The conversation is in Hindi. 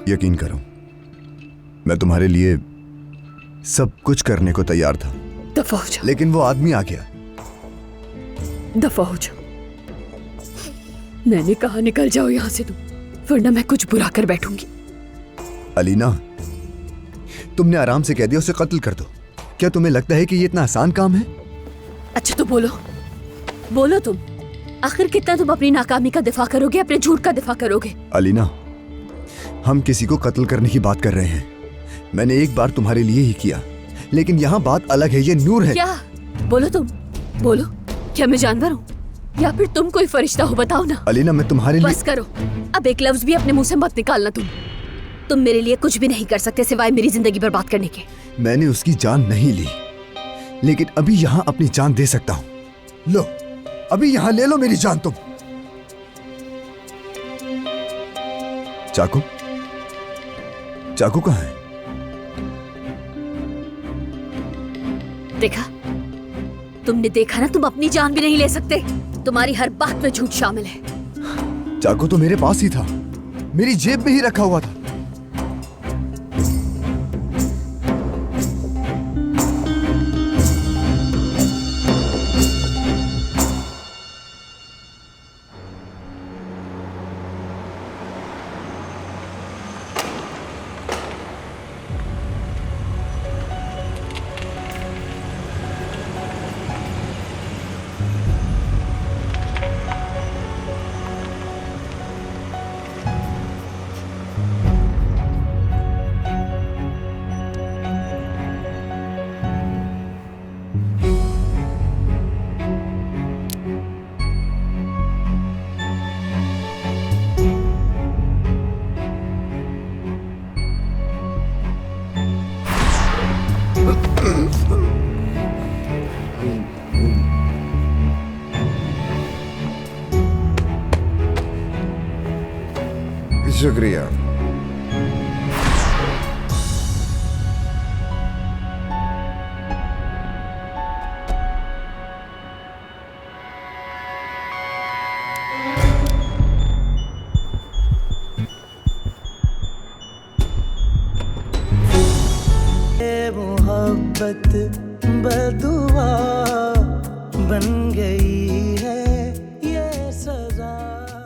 यकीन करो, मैं तुम्हारे लिए सब कुछ करने को तैयार था। दफा हो जाओ। लेकिन वो आदमी आ गया। दफा हो जाओ। मैंने कहा निकल जाओ यहाँ से तुम, वरना मैं कुछ बुरा कर बैठूंगी। अलीना, तुमने आराम से कह दिया उसे कत्ल कर दो। क्या तुम्हें लगता है कि ये इतना आसान काम है? अच्छा तो बोलो, बोलो तुम। आखिर कितना तुम अपनी नाकामी का दिफा करोगे, अपने झूठ का दिफा करोगे? अलीना, हम किसी को कत्ल करने की बात कर रहे हैं। मैंने एक बार तुम्हारे लिए ही किया, लेकिन यहाँ बात अलग है। ये नूर है। क्या? बोलो तुम, बोलो। क्या मैं जानवर हूँ या फिर तुम कोई फरिश्ता हो? बताओ ना। अलीना, मैं तुम्हारे लिए... बस करो, अब एक लफ्ज भी अपने मुंह से मत निकालना। तुम मेरे लिए कुछ भी नहीं कर सकते सिवाय मेरी जिंदगी बर्बाद करने के। मैंने उसकी जान नहीं ली, लेकिन अभी यहाँ अपनी जान दे सकता हूँ। लो, अभी यहाँ ले लो मेरी जान तुम। चाकू, चाकू कहाँ है? देखा, तुमने देखा ना, तुम अपनी जान भी नहीं ले सकते। तुम्हारी हर बात में झूठ शामिल है। चाकू तो मेरे पास ही था, मेरी जेब में ही रखा हुआ था। शुक्रिया। मोहब्बत बदुआ बन गई है।